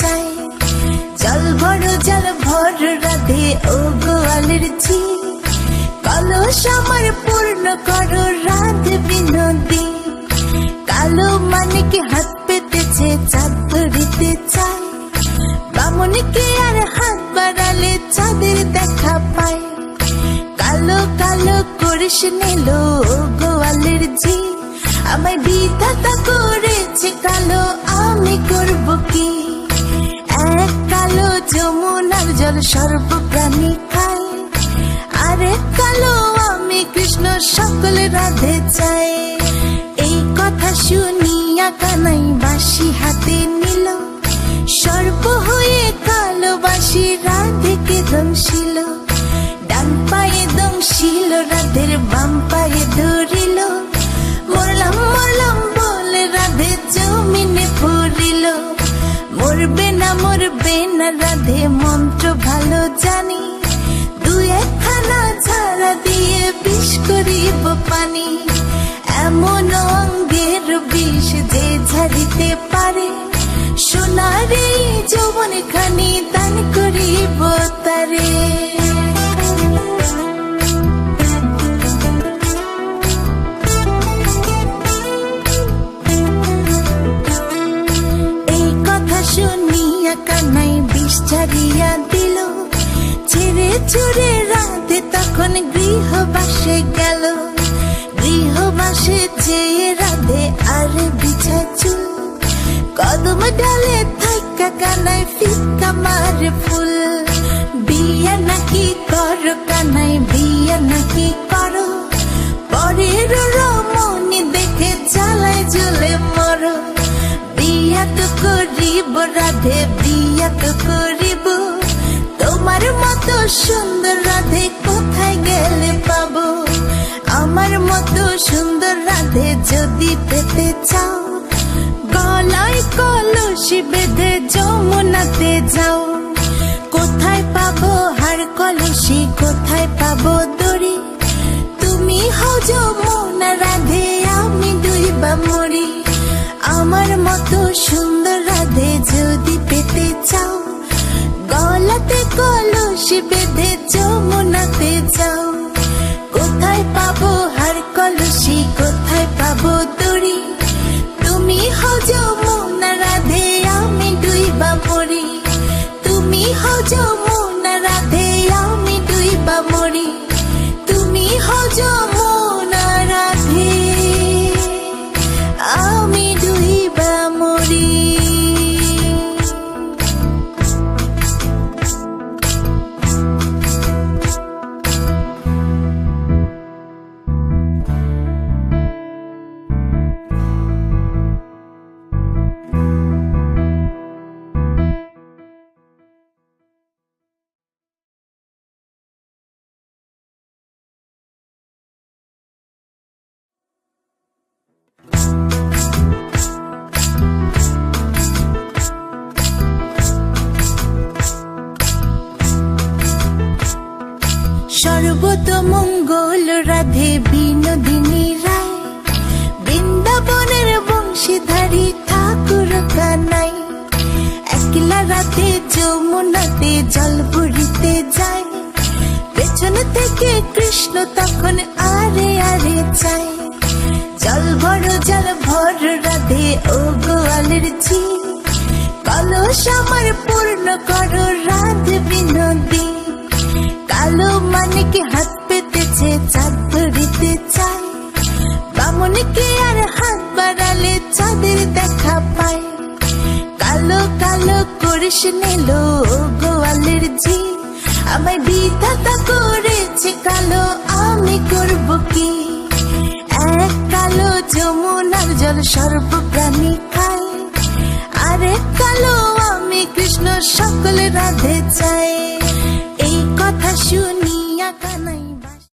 চাই। জল ভর রাধে ও গোয়ালের ঝি, কলস আমার পূর্ণ করো রাধে বিনোদী। কালো মানিকে হাত পেতেছে চাঁদ ধরিতে চায়, বামুনিকে আর হাত বাড়ালে চাঁদের দেখা পায়। কালো কালো করিস নিল গোয়ালের ঝি, আমায় বিধাতা করেছে কালো, আমি করব কি? এক কালো যমুনার জল সর্ব প্রাণী খায়, আরেক কালো আমি কৃষ্ণ সকল রাধে চাই। এই কথা শুনিয়া কানাই বাঁশি হাতে নিল, সর্প হয়ে কালো বাঁশি রাধেকে দংশিল। ডান পায়ে দংশিল রাধের, বাম পায়ে ধরিল, মরলাম মরলাম বলে রাধে জমিনে পড়িল। মরবে না রাধে মন্ত্র ভালো জানি, দু একখানা ঝাড়া দিয়ে বিষ করিব পানি। এমন অঙ্গের বিষ যে ঝাড়িতে পারে, সোনার এই যৌবন খানি দান করিব তারে। শুনিয়া কানাই বিষ ছাড়িয়া দিল, ছেড়ে ছুড়ে রাধে তখন গৃহবাসে গেল। গৃহবাসে যেয়ে রাধে আর বিছায় চুল, কদম ডালে থাকা কানাই ফিকা মারে ফুল। বিয়া নাকি করো কানাই, বিয়া নাকি করো, পরের রমণী দেখে জ্বালায় জ্বলে মরো। বিয়া তো করিব রাধে, বিয়া তো করিব, তোমার মতো সুন্দর রাধে কোথায় গেলে পাবো? আমার মতো সুন্দর রাধে যদি পেতে চাও, গলায় কলসি বেঁধে যমুনাতে যাও। কোথায় পাবো হার কলসি, কোথায় পাবো দড়ি? তুমি হও যমুনা রাধে, আমি ডুইবা মরি। আমার মতো সুন্দর রাধে যদি পেতে চাও, গলাতে কলসি বেঁধে যমুনাতে যাও। কোথায় পাবো হার কলসি, কোথায় পাবো দড়ি? তুমি হও যমুনা রাধে, আমি ডুইবা মরি। তুমি হও যমুনা রাধে, আমি ডুইবা মরি। তুমি হও যমুনা রাধে, আমি ডুইবা মরি। সর্বতমঙ্গল রাধে বিনোদিনী রায়, বৃন্দাবনের বংশীধারী ঠাকুর কানাই। একলা রাধে যমুনাতে জল ভরিতে যায়, পেছন থেকে কৃষ্ণ তখন আরে আরে চায়। জল ভর রাধে ও গোয়ালের ঝি, কলস আমার পূর্ণ করো রাধে বিনোদী। কালো মানিকে হাত পেতেছে চাঁদ ধরিতে চায়, বামুনিকে আর হাত বাড়ালে চাঁদের দেখা পায়। কালো কালো করিস নিল গোয়ালের ঝি, আমায় বিধাতা করেছে কালো, আমি করব কি? এক কালো যমুনার জল সর্ব প্রাণী খায়, আরেক কালো আমি কৃষ্ণ সকল রাধে চাই।